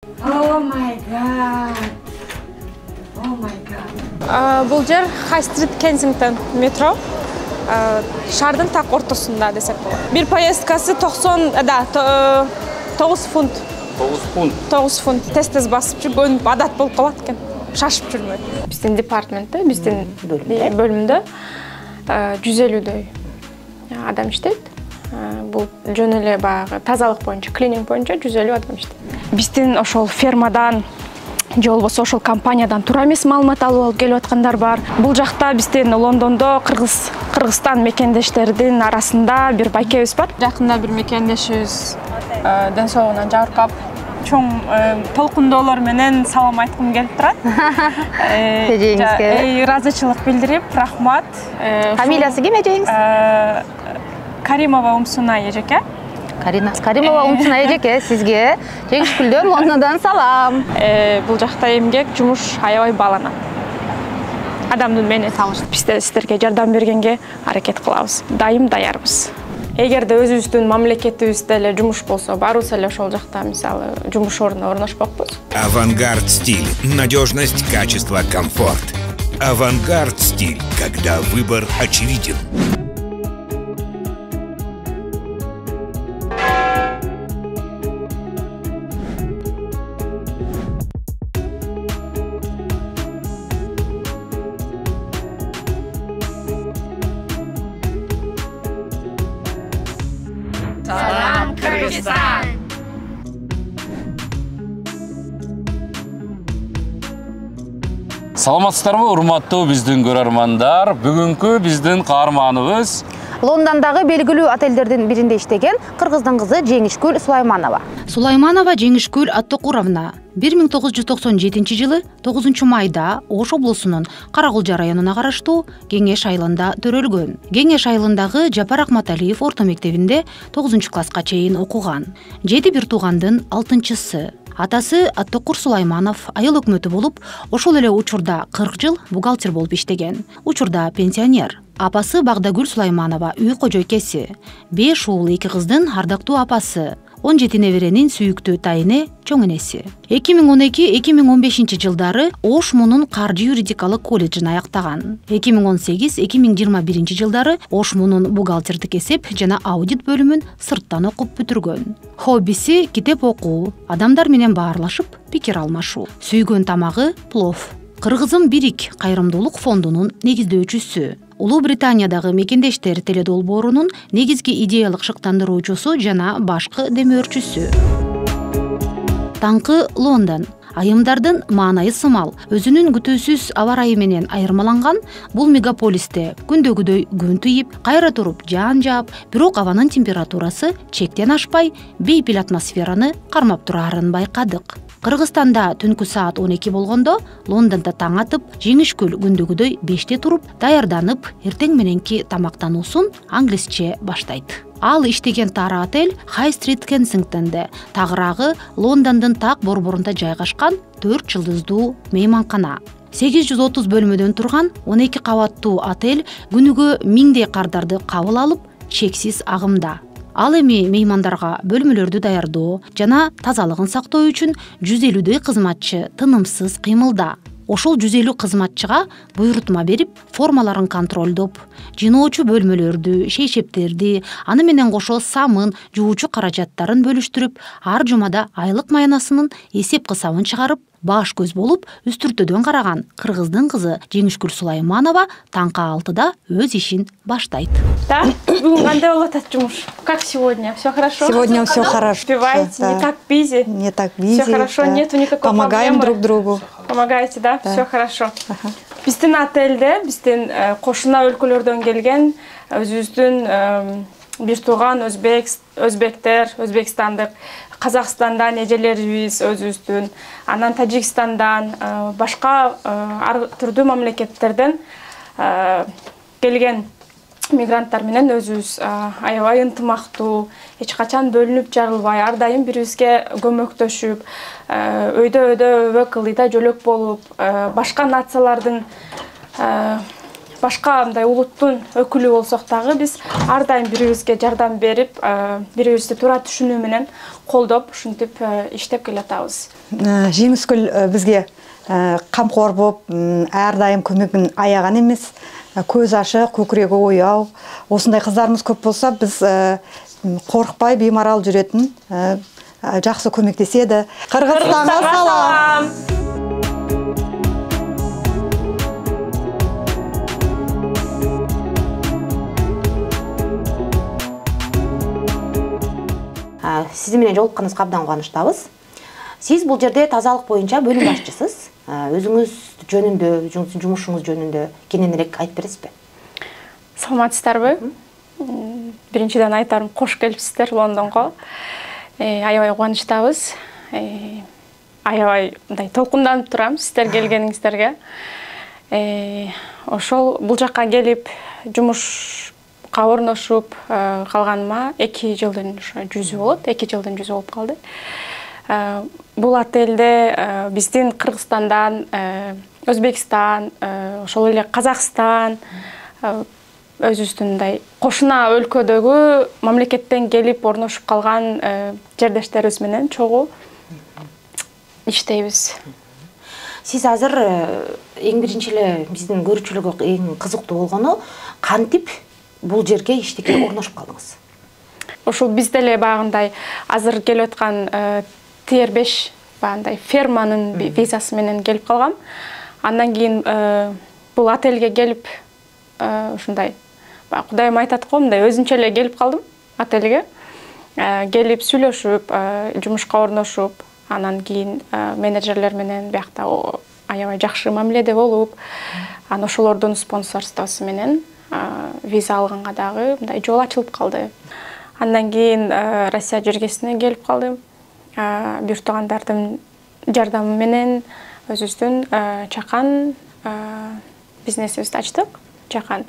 Oh my god. Oh my god. Бул жер High Street Kensington метро. Шаардын так ортосунда десек болот. Бир поездкасы 9 фунт. 9 фунт. Тез басып жүргөн адат болуп калат экен. Шашып жүрмөйт. Биздин департаментте, биздин бөлүмдө 150дөй адам иштейт. Бул жөн эле баягы тазалык боюнча, клининг боюнча 150 адам иштейт. Биздин ошол фермадан же болбосо ошол компаниядан туура эмес маалымат алып келип аткандар бар. Бул жакта биздин Лондондо Кыргызстан мекендештердин арасында бир байкебиз бар. Жакында бир мекендешибиз ден соолугуна жабыркап, чоң толкундоолор менен салам айткым келип турат. Ыраазычылык билдирип, рахмат. Фамилиясы ким эжеңиз? Каримова Умсуна эжеке. Каримова Умсуна эжеке, сизге жеңишкүлдөр Лондондон салам. Бул жакта эмгек, жумуш аябай бааланат. Адамдын мени табыштып, биз сиздерге жардам бергенге аракет кылабыз. Дайым даярбыз. Эгерде өзүбүздүн мамлекетибизде эле жумуш болсо, барыбыз эле ошол жакта, мисалы, жумуш ордуна орношпокпуз. Авангард стиль. Надежность, качество, комфорт. Авангард стиль, когда выбор очевиден. Салам, Кыргызстан! Саламатсыздарбы, урматтуу биздин көрөрмандар. Бүгүнкү биздин каарманыбыз Лондондагы белгилүү отелдердин биринде иштеген кыргыздын кызы Жеңишкүл Сулайманова. Сулайманова Жеңишкүл Аттокуровна 1997 жылы 9 майда Ош облусунун Каракулжа районуна караштуу Кеңеш айылында төрөлгөн. Кеңеш айылындагы Жапар Акматалиев орто мектебинде 9 класска чейин окуган. 7 бир туугандын 6-чысы. Атасы Аттокур Сулайманов айыл өкмөтү болуп, ошол эле учурда 40 жыл бухгалтер болуп иштеген. Учурда пенсионер. Апасы Багдагүл Сулайманова үй кожойкеси. 5 уулу 2 кыздын ардактуу апасы. 17 неберенин сүйүктүү тайыны чоң энеси. 2012-2015 жылдары Ош Мунун каржы юридикалык колледжин аяктаган. 2018-2021 жылдары Ош Мунун бухгалтердик эсеп жана аудит бөлүмүн сырттан окуп бүтүргөн. Хоббиси китеп окуу, адамдар менен баарлашып, пикир алмашуу. Сүйгөн тамагы плов. Кыргызым Бирик кайрымдуулук фондунун негиздөөчүсү. Улуу Британиядагы мекендештер теледолбоорунун негизги идеялык шыктандыруучусу жана башкы демөөрчүсү. Таңкы Лондон. Айымдардын маанайы сымал, өзүнүн күтүүсүз аба ырайы менен айырмаланган бул мегаполисте күндөгүдөй күн тыйып, кайра туруп жаан жаап, бирок абанын температурасы чектен ашпай, бейпил атмосфераны кармап турарын байкадык. Кыргызстанда түнкү саат 12 болгондо Лондондо таң атып, Жеңишкүл күндөгүдөй 5те туруп, даярданып, эртең мененки тамактануусун англисче баштайт. Ал иштеген тары отель High Street Kensington'де, тагыраагы Лондондун так борборунда жайгашкан 4 жылдыздуу мейманкана. 830 бөлмөдөн турган 12 кабаттуу отель күнүгө миңдей кардарды кабыл алып, чексиз агымда. Ал эми меймандарга бөлмөлөрдү даярдоо жана тазалыгын сактоо үчүн 150дөй кызматчы тынымсыз кыймылда. Ошол 150 кызматчыга буйрутма берип, формаларын контролдоп, жыноочу бөлмөлөрдү, шейшептерди, аны менен кошо самын, жуучу каражаттарын бөлүштүрүп, ар жумада айлык маянасынын эсеп кысабын чыгарып, баш көз болуп, үстүртөдөн караган кыргыздын кызы Жеңишкүл Сулайманова таңкы 6да өз ишин баштайт. Да, бүгүн кандай болуп атат жумуш? Как сегодня? Все хорошо? Сегодня все хорошо. Успеваете? Да. Не так бизи? Не так бизи. Все хорошо, да. нету никакой Помогаем проблемы? друг другу. Помогаете, да? Да. Все хорошо. Ага. Биздин отелде, биздин кошуна өлкөлөрдөн келген өзүбүздүн бир тууган өзбектер, өзбекстандык, Казакстандан эжелерибиз өзүбүздүн, анан Тажикстандан, башка ар түрдүү мамлекеттерден келген мигранттар менен өзүбүз аябай ынтымактуу, эч качан бөлүнүп жарылбай, ар дайым бирибизге көмөктөшүп, өйдө өбө кылыйда жөлөк болуп, башка нациялардын башка мындай улуттун өкүлү болсок дагы биз ар дайым бири бирибизге жардам берип, бири бирибизди туура түшүнүү менен колдоп, ушинтип иштеп келатабыз. Жеңіскүл бизге камкор болуп, ар дайым көмөгүн аяган эмес, көз ашык, көкүрөгү ояу. Осындай кыздарыбыз көп болса, биз коркпай, беймарал жүрөтүн, жакшы көмөктеседі. Кыргызстанга салам! Сиз менен жолукканыбызга абдан кубанычтабыз. Сиз бул жерде тазалык боюнча бөлүм башчысыз. Өзүңүз жөнүндө, өзүңүздүн жумушуңуз жөнүндө кененирээк айтып бересизби? Саламатсыздарбы? Биринчиден айтарым, кош келипсиздер Лондонго. Аябай кубанычтабыз. Аябай мындай толкунданып турам сиздер келгениңиздерге. Ошол бул жакка келип жумушка орношуп калганыма 2 жылдын жүзү болот. 2 жылдын жүзү болуп калды. Бул отельде биздин Кыргызстандан, Өзбекстан, ошол эле Казакстан, өзүбүздүн мындай кошуна өлкөдөгү мамлекеттен келип орношуп калган жердештерибиз менен чогуу иштейбиз. Сиз азыр эң биринчи эле биздин көрүүчүлөргө эң кызыктуу болгону кантип бул жерге иштекке орношуп калдыңыз? Ошол биз деле багындай азыр келип аткан Tier 5 багындай ферманын визасы менен келип калгам. Андан кийин бул отельге келип ушундай Кудайым айтат го, мындай өзүнчө эле келип калдым отельге. Келип сүйлөшүп, жумушка орношуп, анан кийин менеджерлер менен биякта аябай жакшы мамиледе болуп, анан ошолордун спонсорствосу менен виза алганга дагы мындай жол ачылып калды. Андан кийин Россия жергесине келип калдым. Бир туугандардын жардамы менен өзүбүздүн чакан бизнесибизди ачтык. Чакан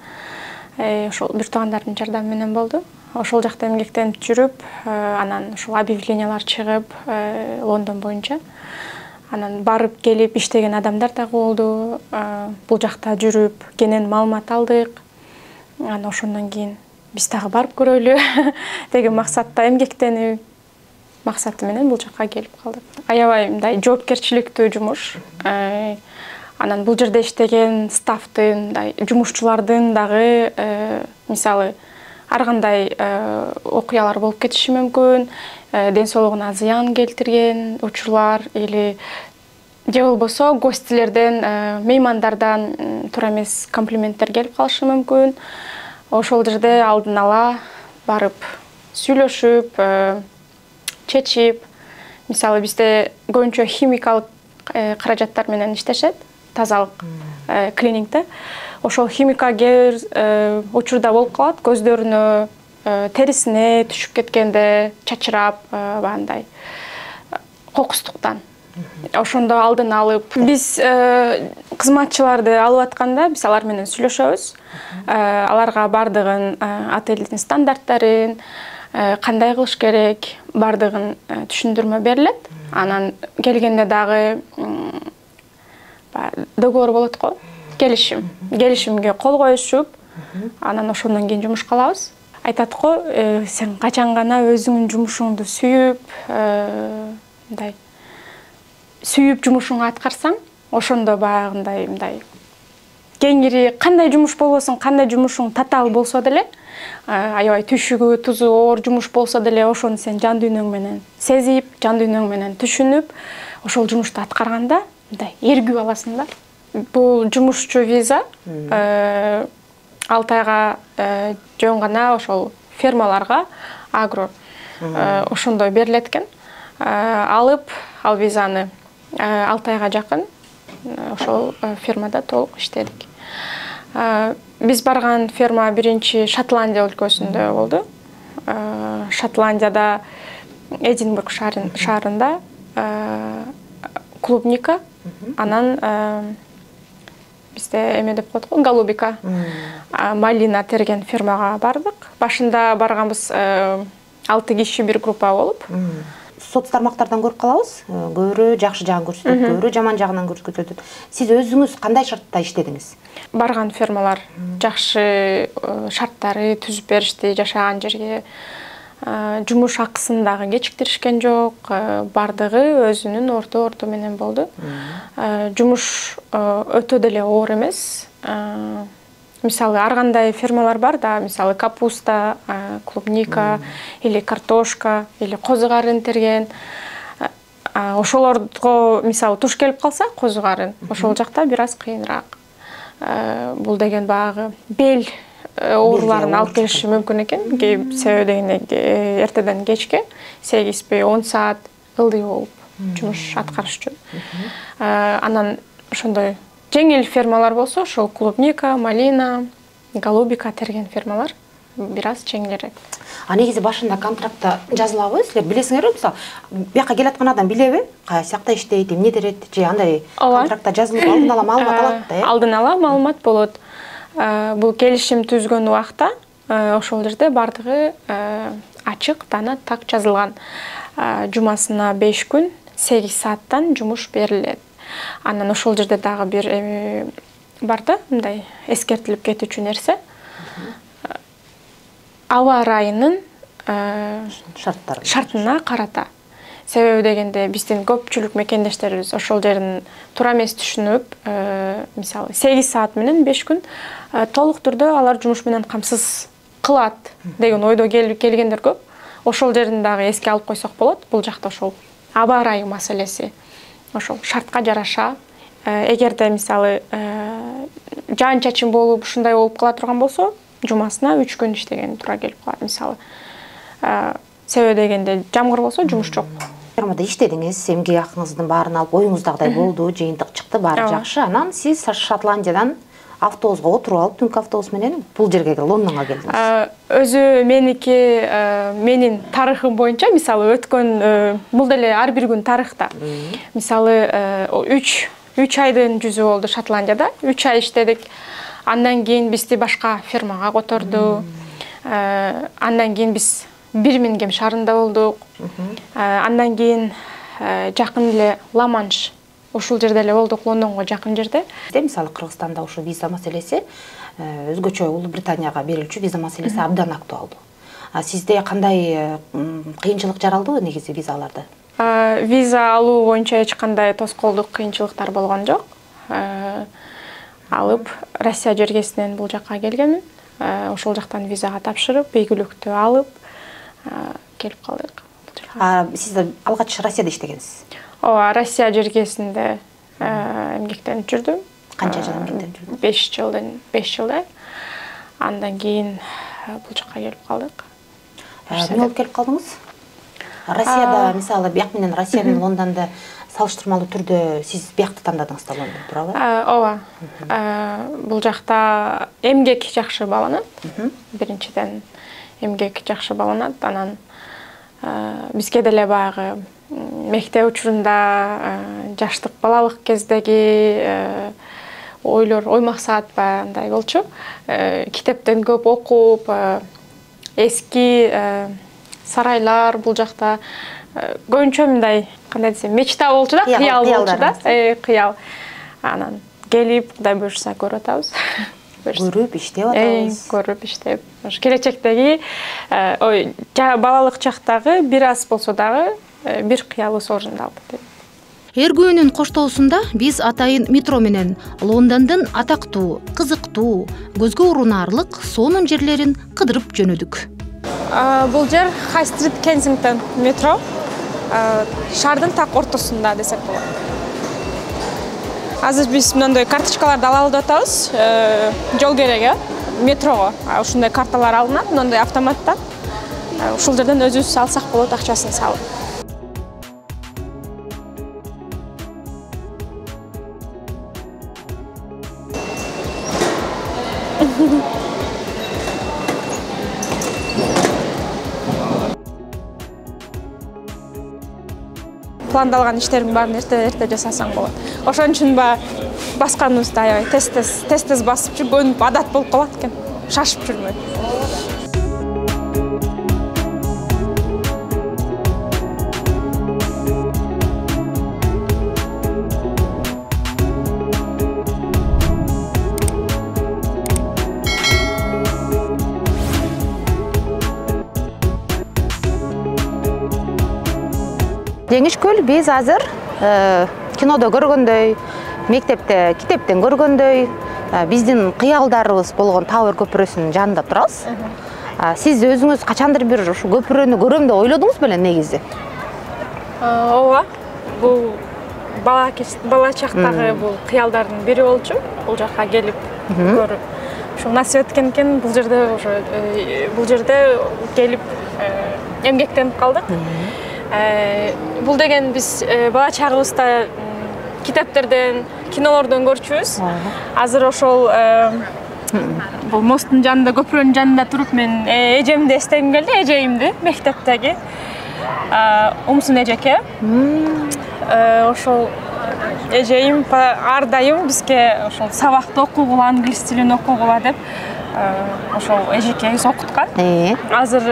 ошол бир туугандардын жардамы менен болду. Ошол жакта эмгектенип жүрүп, анан ошол объявлениялар чыгып Лондон боюнча. Анан барып келип иштеген адамдар дагы болду. Бул жакта жүрүп, кенен маалымат алдык. Анан ошондон кийин биз дагы барып көрөлү деген максатта эмгектенип, максаты менен бул жакка келип калдык. Аябай мындай жоопкерчиликтүү жумуш. Анан бул жерде иштеген стафтын, жумушчулардын дагы мисалы ар кандай окуялар болуп кетиши мүмкүн, ден соолугуна зыян келтирген учурлар или же болбосо гостилерден, меймандардан туура эмес комплименттер келип калышы мүмкүн. Ошол жерде алдын ала барып сүйлөшүп, чечип, мисалы бизде көбүнчө химикалык каражаттар менен иштешет, тазалык клинингде. Ошол химика учурда болуп калат, көздөрүнө, терисине түшүп кеткенде, чачырап, бандай кокустуктан. Ошондо алдын алып, биз кызматчыларды алып атканда, биз алар менен сүйлөшөбүз. Аларга бардыгын, отельдин стандарттарын, кандай кылыш керек, бардыгын түшүндүрмө берилет. Анан келгенде дагы договор болот го, келишимге кол коюшуп, анан ошондон кийин жумушка алабыз. Айтат го, сен качан гана өзүңдүн жумушуңду сүйүп, мындай сүйүп жумушуңду аткарсаң, ошондо баягындай мындай кеңири кандай жумуш болбосун, кандай жумушуң татаал болсо деле, аябай түшүгү, тузу оор жумуш болсо деле, ошону сен жан дүйнөң менен сезип, жан дүйнөң менен түшүнүп, ошол жумушту аткарганда мындай эргүү аласың да. Бул жумушчу виза 6 айга жөн гана ошол фермаларга агро ошондой берилет экен. Алып, ал визаны 6 айга жакын ошол фермада толук иштедик. Биз барган ферма биринчи Шотландия өлкөсүндө болду. Шотландияда Эдинбург шаарында клубника, анан бизде эме деп коет го, голубика, малина терген фермага бардык. Башында барганбыз 6 киши бир группа болуп. соц тармактардан көрүп калабыз. Көбүрөө жакшы жагын көрсөтөт, көбүрөө жаман жагынан көрсөтөт. Сиз өзүңүз кандай шартта иштедиңиз? Барган фермалар жакшы шарттары түзүп беришти, жашаган жерге. Жумуш акысын дагы кечиктиришкен жок. Бардыгы өзүнүн орто менен болду. Жумуш өтө деле оор эмес. Мисалы, ар кандай фермалар бар да, мисалы капуста, клубника или картошка, или козу карын терген. Ошолорго мисалы туш келип калса, козу карын, ошол жакта бир аз кыйыныраак. Бул деген багы бел ооруларын алып келиши мүмкүн экен. Себеби дегенде эртеден кечке 8-10 саат ылдый болуп жумуш аткарыш үчүн. Анан ошондой жеңил фермалар болсо, ошол клубника, малина, голубика терген фермалар бир аз жеңилирээк. Негизи башында контрактта жазылабы, силер билесиңерби, мисалы, бияка келаткан адам билеби, кайсы жакта иштейт, эмне терет, же андай контрактта жазылып алдын ала маалымат алат да, Алдын ала маалымат болот. Бул келишим түзгөн убакта ошол жерде бардыгы ачык, тана так жазылган. Жумасына 5 күн, 8 сааттан жумуш берилет. Анан ошол жерде дагы бир бар да, мындай эскертилип кетүүчү нерсе. Аба ырайынын шартына карата. Себеби дегенде биздин көпчүлүк мекендештерибиз ошол жерин туура эмес түшүнүп, мисалы 8 саат менен 5 күн толук түрдө алар жумуш менен камсыз кылат деген ойдо келгендер көп. Ошол жерин дагы эске алып койсок болот. Бул жакта ошол аба ырайы маселеси. Ошол шартка жараша, эгерде мисалы жаан чачын болуп, ушундай болуп кала турган болсо, жумасына 3 күн иштеген туура келип калат, мисалы. Себеби дегенде жамгыр болсо жумуш жок. Фермада иштедиңиз, эмгек акыңыздын баарын алып, оюңуздагыдай болду, жыйынтык чыкты, баары жакшы. Анан сиз Шотландиядан автобуска отуруп алып, түнкү автобус менен бул жерге Лондонго келдиңиз. Өзү менин тарыхым боюнча, мисалы өткөн бул деле ар бир күн тарыхта. Мисалы 3 айдын жүзү болду Шотландияда. 3 ай иштедик. Андан кийин бизди башка фермага которду. Андан кийин биз Бирмингем шаарында болдук. Андан кийин жакын эле Ла-Манш, ушул жерде эле болдук, Лондонго жакын жерде. Мисалы Кыргызстанда ушу виза маселеси, өзгөчө Улуу Британияга берилчү виза маселеси абдан актуалдуу. Сизде кандай кыйынчылык жаралдыбы негизи визаларды? Виза алуу боюнча эч кандай тоскоолдук, кыйынчылыктар болгон жок. Алып, Россия жергесинен бул жакка келгенмин. Ошол жактан визага тапшырып, ийгиликтүү алып келип калдык. Сиз алгач Россияда иштегенсиз? Ооба, Россия жергесинде эмгектенип жүрдүм. Канча жыл эмгектенип жүрдүңүз? 5 жылдай. Андан кийин бул жакка келип калдык. Эмне болуп келип калдыңыз? Россияда, мисалы, бияк менен Россия менен Лондонду салыштырмалуу түрдө сиз биякты тандадыңыз да, Лондон, туурабы? Ооба. Бул жакта эмгек жакшы бааланат. Биринчиден эмгек жакшы бааланат. Анан бизге деле баягы мектеп учурунда жаштык балалык кездеги ойлор, ой максат андай болчу. Китептен көп окуп, эски сарайлар бул жакта көбүнчө мындай, кандай десем, мечта болчу да, кыял болчу да, кыял. Анан келип, Кудай буйрса көрүп атабыз. Көрүп иштеп атабыз. Көрүп иштеп. Келечектеги балалык чактагы бир аз болсо дагы бир кыялыбыз орундалды деп. Эргүүнүн коштоосунда биз атайын метро менен Лондондун атактуу, кызыктуу, көзгө урунаарлык сонун жерлерин кыдырып жөнөдүк. Бул жер High Street Kensington метро. Шаардын так ортосунда десек болот. Азыр биз мындай карточкаларды алалы деп атабыз. Жол кереги метрого ушундай карталар алынат, мындай автоматтан. Ушул жерден өзүбүз алсак болот, акчасын салып. Пландалган иштердин баарын эрте жасасаң болот. Ошон үчүн басканыбызда аябай тез басып жүргөн адат болуп калат экен. Шашып жүрмөй. Жеңишкөл биз азыр кинодо көргөндөй, мектепте, китептен көргөндөй, биздин кыялдарыбыз болгон Тавер көпүрөсүнүн жанында турабыз. Сиз өзүңүз качандыр бир ушу көпүрөнү көрөм деп ойлодуңуз беле негизи? Ооба. Бул бала чактагы бул кыялдардын бири болчу. Бул жакка келип көрүп. Ушул насип эткен экен, бул жерде келип эмгектенип калдык. Бул деген биз бала чагыбызда китептерден, кинолордон көрчүбүз. Азыр ошол бул мосттун жанында, көпүрөнүн жанында туруп мен эжемди эстегим келди, эжейимди, мектептеги. Умсун эжеке. Ошол эжейим ар дайым бизге ошол сабакты окугула, англис тилин окугула деп ошол эжекебиз окуткан. Азыр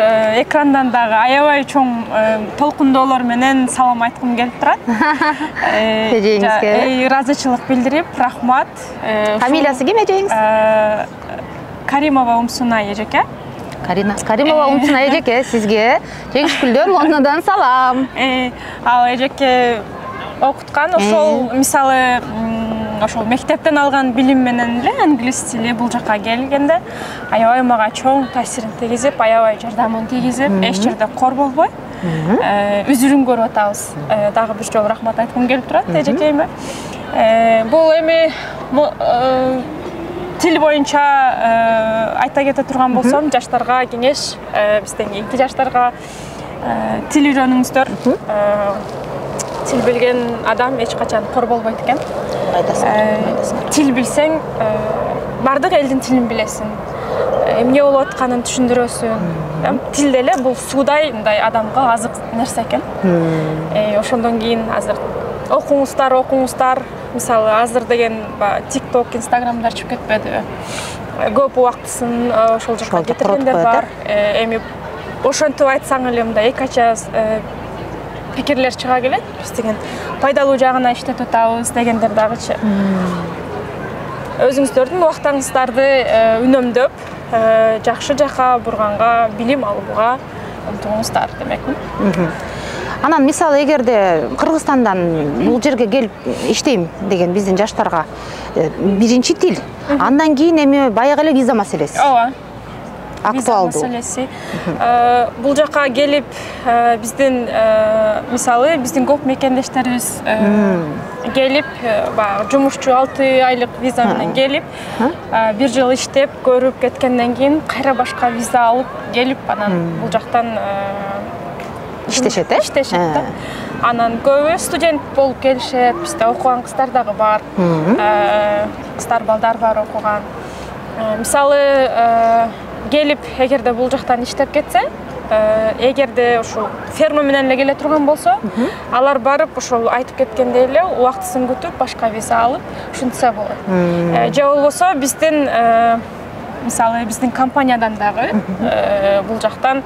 экрандан дагы аябай чоң толкундоолор менен салам айткым келип турат. Эжеңизге ыраазычылык билдирип, рахмат. Фамилиясы ким эжеңиз? Каримова Умсуна эжеке. Каримова Умсуна эжеке, сизге Жеңишкүлдөн, Лондондон салам. Ал эжеке окуткан, ошол мисалы ошол мектептен алган билим менен эле англис тили бул жакка келгенде аябай мага чоң таасирин тийгизип, аябай жардамын тийгизип, эч жерде кор болбой үзүрүн көрүп атабыз. Дагы бир жолу рахмат айткым келип турат эжекейиме. Бул эми тил боюнча айта кете турган болсом, жаштарга кеңеш, бизден кийинки жаштарга тил үйрөнүңүздөр. Тил билген адам эч качан кор болбойт экен. Тил билсең, бардык элдин тилин билесиң. Эмне болуп атканын түшүндүрөсүң. Тил деле бул суудай мындай адамга азык нерсе экен. Ошондон кийин азыр окуңуздар. Мисалы, азыр деген TikTok, Instagramдар чыгып кетпедиби? Көп убактысын ошол жакка кетиргендер бар. Эми ошентип айтсаң эле мындай экача пикирлер чыга келет. Биз деген пайдалуу жагына иштетип атабыз дегендер дагычы. Өзүңүздөрдүн убактыңыздарды үнөмдөп, жакшы жака бурганга, билим алууга умтулуңуздар демекмин. Анан мисалы эгерде Кыргызстандан бул жерге келип иштейм деген биздин жаштарга биринчи тил, андан кийин эми баягы эле виза маселеси. Ооба. Актуалдуу. Бул жака келип биздин мисалы биздин көп мекендештерибиз келип жумушчу 6 айлык виза менен келип 1 жыл иштеп көрүп кеткенден кийин кайра башка виза алып келип анан бул жактан иштешет, иштешет. Анан көбү студент болуп келишет, бизде окуган кыздар дагы бар. Кыздар, балдар бар окуган. Мисалы келип, эгерде бул жактан иштеп кетсе, эгерде ушул ферма менен эле келе турган болсо, алар барып ошол айтып кеткендей эле убактысын күтүп, башка виза алып, ушинтсе болот. Же болбосо биздин мисалы биздин компаниядан дагы бул жактан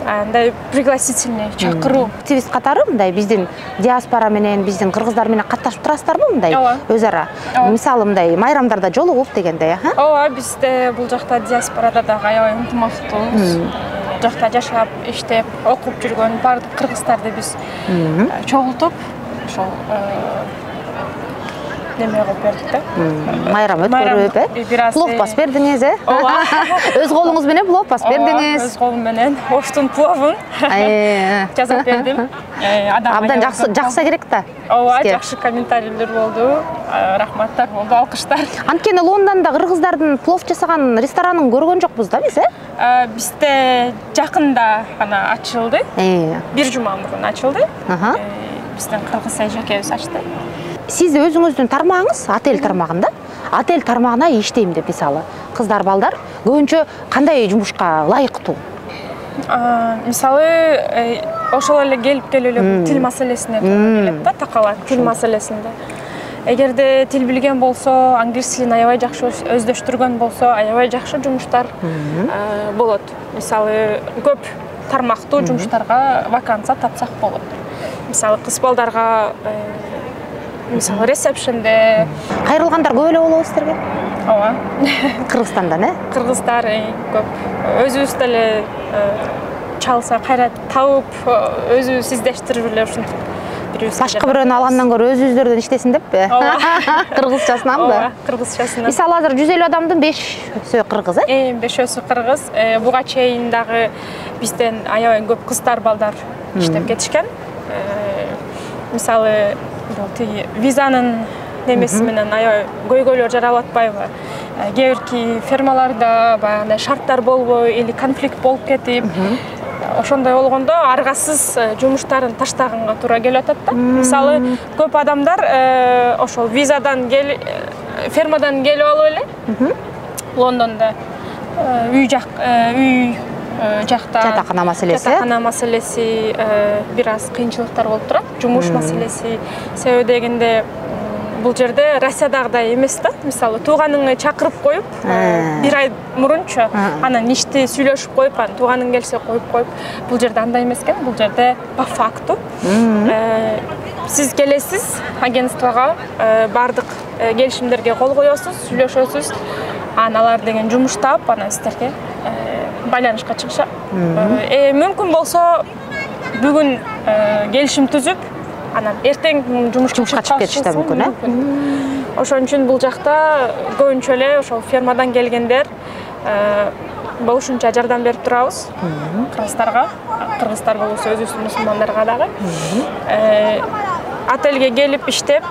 андай пригласительный чакыруу. Активист катары мындай биздин диаспора менен, биздин кыргыздар менен катташып турасыздарбы мындай өз ара? Мисалы мындай майрамдарда жолугуп дегендей, Ооба, бизде бул жакта диаспорада дагы аябай ынтымактуубуз. Жакта жашап, иштеп, окуп жүргөн бардык кыргыздарды биз чогултуп, ошол неме кылып бердик да. Майрам өткөрүп, плов-пас бердиңиз, Ооба. Өз колуңуз менен плов-пас бердиңиз. Өз колум менен оштун пловун жасап бердим. Абдан жакса керек да. Ооба, жакшы комментарийлер болду, рахматтар болду, алкыштар. Анткени Лондондо кыргыздардын плов жасаган ресторанын көргөн жокпуз да биз, Бизде жакында гана ачылды. 1 жума мурун ачылды. Биздин кыргыз эжекебиз ачты. Сиз өзүңүздүн тармагыңыз отель тармагында, отель тармагына иштейм деп мисалы, кыздар, балдар көбүнчө кандай жумушка ылайыктуу? Мисалы ошол эле келип келип тил маселесине келет да, такалат тил маселесинде. Эгерде тил билген болсо, англис тилин аябай жакшы өздөштүргөн болсо, аябай жакшы жумуштар болот. Мисалы көп тармактуу жумуштарга вакансия тапсак болот. Мисалы кыз балдарга мисалы ресепшнде кайрылгандар көп эле болобу сиздерге? Ооба. Кыргызстандан, Кыргыздар көп. Өзүбүз деле чалса кайра табып, өзүбүз издештирип эле ушинтип бирөөбүз. Башка бирөөнү алгандан көрө өзүбүздөрдөн иштесин деппи? Кыргызчасынанбы? Кыргызчасынан. Мисалы азыр 150 адамдын 5-сөө кыргыз, 5-сөө кыргыз. Буга чейин дагы бизден аябай көп кыздар, балдар иштеп кетишкен. Мисалы, тиги визанын немеси менен аябай көйгөйлөр жаралып атпайбы? Кээ бирки фермаларда баягындай шарттар болбой или конфликт болуп кетип, ошондой болгондо аргасыз жумуштарын таштаганга туура келип атат да. Мисалы, көп адамдар ошол визадан фермадан келип алып эле Лондондо үй жакта жатакана маселеси бир аз кыйынчылыктар болуп турат. Жумуш маселеси себеби дегенде бул жерде Россиядагыдай эмес да. Мисалы, тууганыңы чакырып коюп, бир ай мурунчу анан ишти сүйлөшүп коюп, анан тууганың келсе коюп, бул жерде андай эмес экен. Бул жерде по факту сиз келесиз агентствого, бардык келишимдерге кол коесуз, сүйлөшөсүз, анан алар деген жумуш таап, анан сиздерге байланышка чыгышат. Мүмкүн болсо бүгүн келишим түзүп, анан эртең жумушка чыгып кетишти мүмкүн, Ошон үчүн бул жакта көбүнчө эле ошол фермадан келгендер болушунча жардам берип турабыз кыргыздарга. Кыргыздар болсо өзүбүздүн мусулмандарга дагы. Отелге келип иштеп,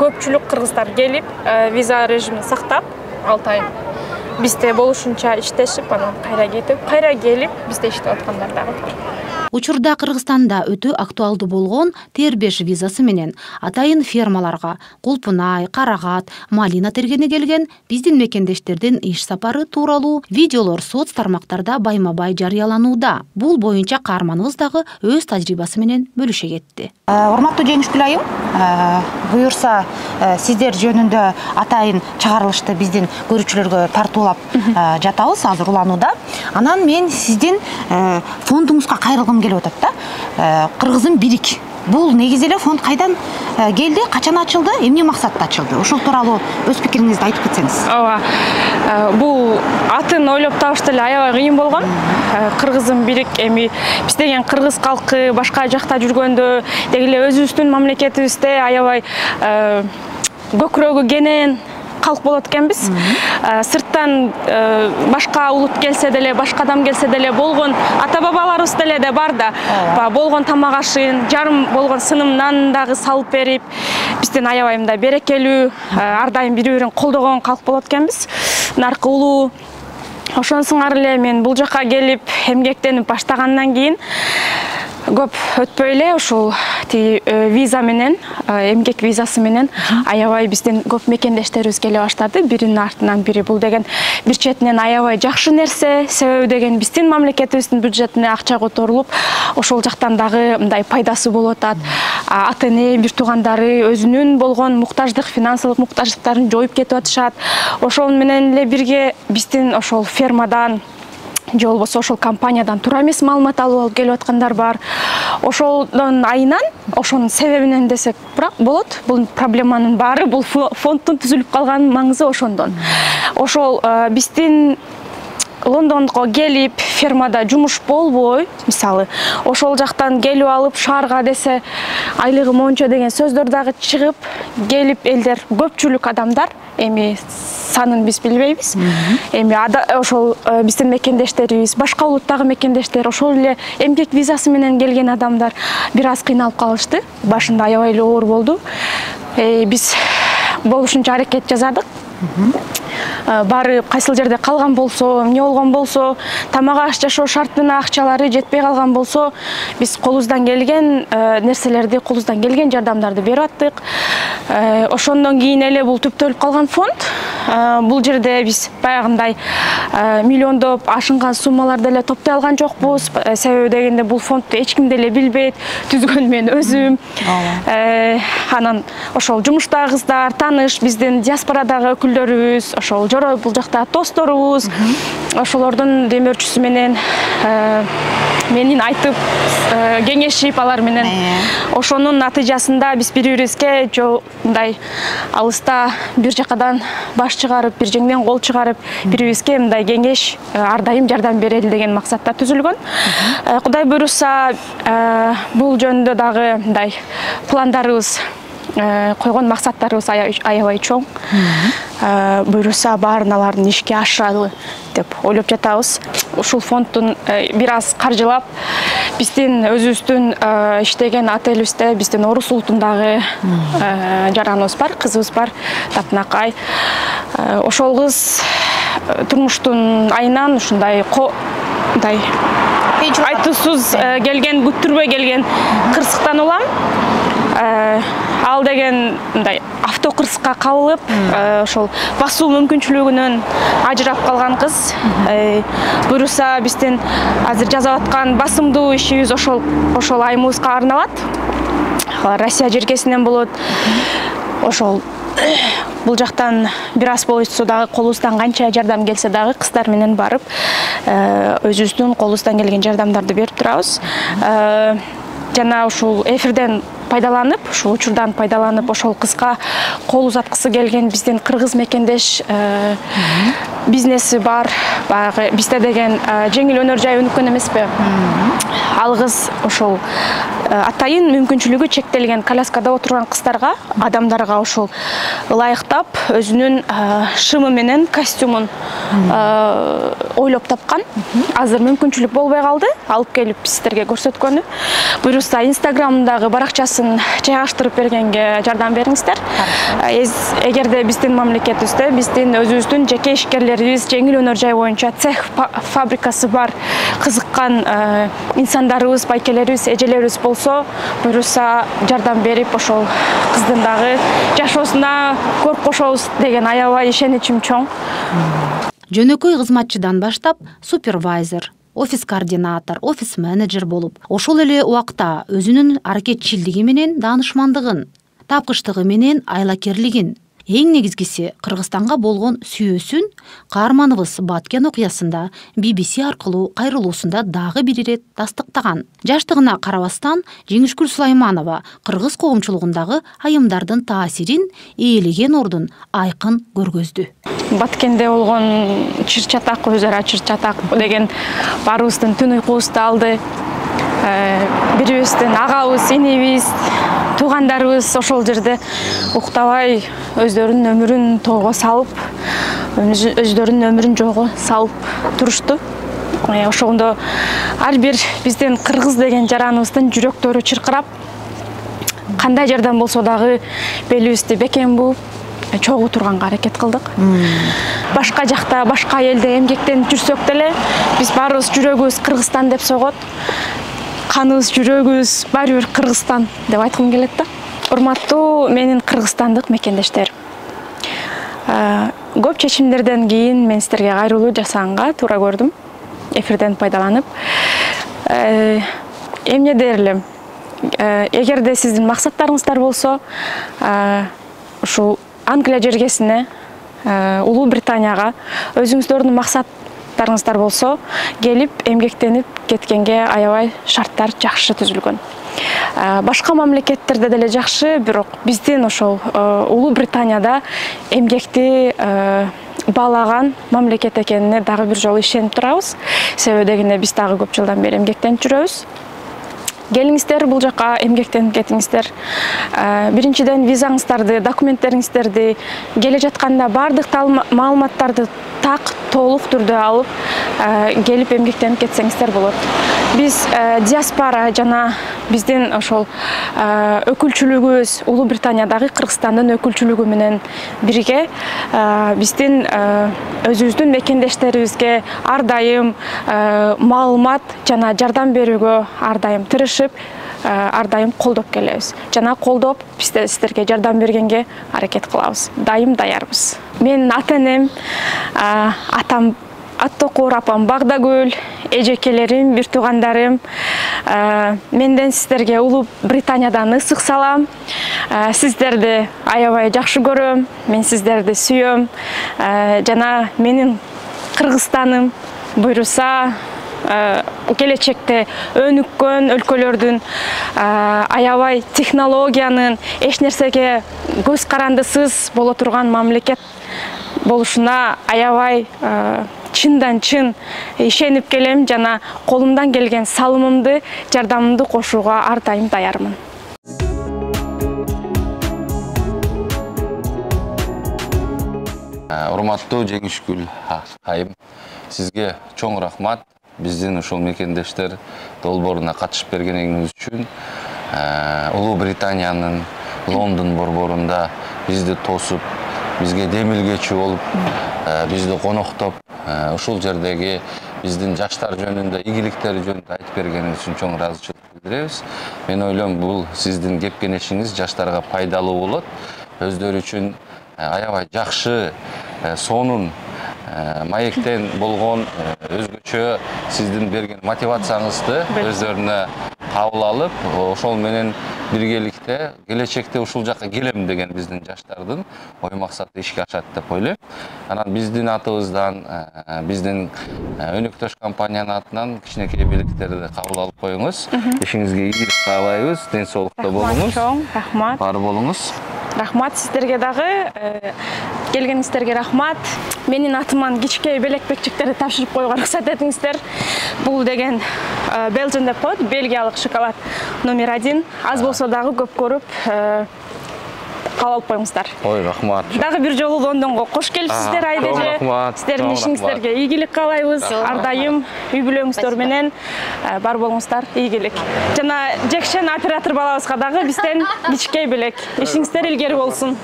көпчүлүк кыргыздар келип, виза режимин сактап, 6 ай бизде болушунча иштешип, анан кайра келип, бизде иштеп аткандар дагы бар. Учурда Кыргызстанда өтө актуалдуу болгон Тер-5 визасы менен атайын фермаларга Кулпунай, Карагат, Малина тергени келген биздин мекендештердин иш сапары тууралуу видеолор соц тармактарда байма-бай жарыяланууда. Бул боюнча каарманыбыз дагы өз тажрыйбасы менен бөлүшө кетти. Урматтуу Жеңишгүл айым, буюрса сиздер жөнүндө атайын чыгарылышты биздин көрүүчүлөргө тартуулап жатабыз, азыр уланууда. Анан мен сиздин фондуңузга кайрылгым келип атат да. Кыргызым бирик. Бул негизи эле фонд кайдан келди, качан ачылды, эмне максатта ачылды? Ошол тууралуу өз пикириңизди айтып кетсеңиз. Бул атын ойлоп табыш деле аябай кыйын болгон. Кыргызым бирик, эми биз деген кыргыз калкы башка жакта жүргөндө деги эле өзүбүздүн мамлекетибизде аябай көкүрөгү кенен калк болот экенбиз. Сырттан башка улут келсе деле, башка адам келсе деле болгон ата-бабаларыбыз деле да бар да. Болгон тамак ашын, жарым болгон сынымдан дагы салып берип, биздин аябай мындай берекелүү, ар дайым бири-бирин колдогон калк болот экенбиз. Наркы улуу. Ошон сыңар эле мен бул жака келип эмгектенип баштагандан кийин көп өтпөй эле ушул виза менен, эмгек визасы менен аябай биздин көп мекендештерибиз келе баштады. Биринин артынан бири. Бул деген бир четинен аябай жакшы нерсе, себеби деген биздин мамлекетибиздин бюджетине акча которулуп, ошол жактан дагы мындай пайдасы болуп атат. Ата-эне, бир туугандары өзүнүн болгон муктаждык, финансылык муктаждыктарын жоюп кетип атышат. Ошол менен эле бирге биздин ошол фермадан же болбосо ошол компаниядан туура эмес маалымат алып келип аткандар бар. Ошолдон айынан, ошонун себебинен десек болот. Бул проблеманын баары бул фонддун түзүлүп калганын маңызы ошондон. Ошол биздин Лондонго келип, фермада жумуш болбой, мисалы, ошол жактан келип алып, шаарга десе айлыгы мончо деген сөздөр дагы чыгып, келип элдер, көпчүлүк адамдар, эми санын биз билбейбиз. Эми ошол биздин мекендештерибиз, башка улуттагы мекендештер, ошол эле эмгек визасы менен келген адамдар бир аз кыйналып калышты. Башында аябай эле оор болду. Биз болушунча аракет жасадык. Барып, кайсыл жерде калган болсо, эмне болгон болсо, тамак аш жашоо шартына акчалары жетпей калган болсо, биз колубуздан келген нерселерди, колубуздан келген жардамдарды берип аттык. Ошондон кийин эле бул түптөлүп калган фонд. Бул жерде биз баягындай миллиондоп ашынган суммаларды эле топтой алган жокпуз. Себеби дегенде бул фондду эч ким деле билбейт, түзгөн мен өзүм. Анан ошол жумуштагы кыздар, тааныш, биздин диаспорадагы өкүлдөрүбүз, ошол бул жакта досторубуз, ошолордун демөөрчүсү менен менин айтып кеңешип алар менен ошонун натыйжасында биз бири-бирибизге мындай алыста бир жакадан баш чыгарып, бир жеңден кол чыгарып, бири-бирибизге мындай кеңеш ар дайым жардам берели деген максатта түзүлгөн. Кудай буйруса, бул жөнүндө дагы мындай пландарыбыз, койгон максаттарыбыз аябай чоң. Буйруса баарын алардын ишке ашыралы деп ойлоп жатабыз. Ушул фонддун бир аз каржылап, биздин өзүбүздүн иштеген отелибизде биздин орус улутундагы жараныбыз бар, кызыбыз бар, Татынакай. Ошол кыз турмуштун айынан ушундай айтуусуз келген, күттүрбөй келген кырсыктан улам. Ал деген мындай автокырсыкка кабылып, ошол басуу мүмкүнчүлүгүнөн ажырап калган кыз. Буйруса биздин азыр жасап аткан басымдуу ишибиз ошол айымыбызга арналат. Россия жергесинен болот. Ошол бул жактан бир аз болсо дагы колубуздан канча жардам келсе дагы кыздар менен барып, өзүбүздүн колубуздан келген жардамдарды берип турабыз. Жана ушул эфирден пайдаланып, ушул учурдан пайдаланып, ошол кызга кол узаткысы келген биздин кыргыз мекендеш бизнеси бар. Баягы бизде деген жеңил өнөр жай өнүккөн эмеспи? Ал кыз ошол атайын мүмкүнчүлүгү чектелген коляскада отурган кыздарга, адамдарга ошол ылайыктап, өзүнүн шымы менен костюмун ойлоп тапкан. Азыр мүмкүнчүлүк болбой калды, алып келип сиздерге көрсөткөнү. Буйруса Инстаграмдагы баракчасын жайгаштырып бергенге жардам бериңиздер. Эгерде биздин мамлекетибизде, биздин өзүбүздүн жеке ишкерлерибиз, жеңил өнөр жай боюнча цех фабрикасы бар, кызыккан инсандарыбыз, байкелерибиз, эжелерибиз болсо, буйруса жардам берип, ошол кыздын дагы жашоосуна көрүп кошобуз деген аябай ишеничим чоң. Жөнөкөй кызматчыдан баштап супервайзер, офис координатор, офис менеджер болуп, ошол эле убакта өзүнүн аракетчилдиги менен даанышмандыгын, тапкычтыгы менен айлакерлигин, эң негизгиси Кыргызстанга болгон сүйүүсүн каарманыбыз Баткен окуясында BBC аркылуу кайрылуусунда дагы бир ирет тастыктаган. Жаштыгына карабастан Жеңишгүл Сулайманова кыргыз коомчулугундагы айымдардын таасирин, ээлеген ордун айкын көргөздү. Баткенде болгон чыр-чатак, өзара чыр-чатак деген баарыбыздын түн уйкубузду алды. Бирибиздин агабыз, инибиз, туугандарыбыз ошол жерде уктабай өздөрүнүн өмүрүн тоого салып, өздөрүнүн өмүрүн жолго салып турушту. Ошондо ар бир биздин кыргыз деген жараныбыздын жүрөктөрү чыркырап, кандай жерден болсо дагы белибизди бекем бууп, чогуу турганга аракет кылдык. Башка жакта, башка элде эмгектенип жүрсөк деле, биз баарыбыз жүрөгүбүз Кыргызстан деп согот. Каныбыз, жүрөгүбүз баары бир Кыргызстан деп айткым келет да. Урматтуу менин кыргызстандык мекендештерим. Көп чечимдерден кийин мен сиздерге кайрылуу жасаганга туура көрдүм, эфирден пайдаланып. Эмне дээрле, эгерде сиздин максаттарыңыздар болсо, ушул Англия жергесине, Улуу Британияга өзүңүздөрдүн максаттарыңыздар болсо, келип эмгектенип кеткенге аябай шарттар жакшы түзүлгөн. Башка мамлекеттерде деле жакшы, бирок биздин ошол Улуу Британияда эмгекти баалаган мамлекет экенине дагы бир жолу ишенип турабыз. Себеби дегенде биз дагы көп жылдан бери эмгектенип жүрөбүз. Келиңиздер, бул жака эмгектенип кетиңиздер. Биринчиден визаңыздарды, документтериңиздерди келе жатканда бардык маалыматтарды так, толук түрдө алып, келип эмгектенип кетсеңиздер болот. Биз диаспора жана биздин ошол өкүлчүлүгүбүз, Улуу Британиядагы Кыргызстандын өкүлчүлүгү менен бирге биздин өзүбүздүн мекендештерибизге ар дайым маалымат жана жардам берүүгө ар дайым тырышып, ар дайым колдоп келебиз. Жана колдоп, биз сиздерге жардам бергенге аракет кылабыз. Дайым даярбыз. Менин ата-энем, атам Аттокур, апам Багдагүл, эжекелерим, бир туугандарым, менден сиздерге Улуу Британиядан ысык салам. Сиздерди аябай жакшы көрөм, мен сиздерди сүйөм. Жана менин Кыргызстаным буйруса келечекте өнүккөн өлкөлөрдүн аябай технологиянын эч нерсеге көз карандысыз боло турган мамлекет болушуна аябай чындан чын ишенип келем жана колумдан келген салымымды, жардамымды кошууга ар дайым даярмын. Урматтуу Жеңишгүл айым, сизге чоң рахмат. Биздин ушул мекендештер долбооруна катышып бергениңиз үчүн Улуу Британиянын Лондон борборунда бизди тосуп, бизге демилгечи болуп, бизди коноктоп, ушул жердеги биздин жаштар жөнүндө, ийгиликтери жөнүндө айтып бергениңиз үчүн чоң ыраазычылык билдиребиз. Мен ойлойм, бул сиздин кеп кеңешиңиз жаштарга пайдалуу болот. Өздөрү үчүн аябай жакшы сонун маектен болгон өзгөчө сиздин берген мотивацияңызды өздөрүнө кабыл алып, ошол менен биргеликте келечекте ушул жакка келем деген биздин жаштардын ой максаты ишке ашат деп ойлойм. Анан биздин атыбыздан, биздин өнөктөш компаниянын атынан кичинекей белектерди кабыл алып коюңуз. Ишиңизге ийгилик каалайбыз, ден соолукта болуңуз. Рахмат. Бар болуңуз. Рахмат сиздерге дагы, келгениңиздерге рахмат. Менин атыман кичикей белек-бекчектерди тапшырып коюуга уруксат этиңиздер. Бул деген Belgian деп коет, бельгиялык шоколад номер 1. Аз болсо дагы көп көрүп кабыл алып коюңуздар. Ой, рахмат. Дагы бир жолу Лондонго кош келипсиздер, айдеже. Сиздердин ишиңиздерге ийгилик каалайбыз. Ар дайым үй бүлөңүздөр менен бар болуңуздар, ийгилик. Жана Жекшен оператор балабызга дагы бизден кичикей белек. Ишиңиздер илгери болсун.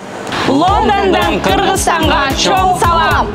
Лондондон Кыргызстанга чоң салам.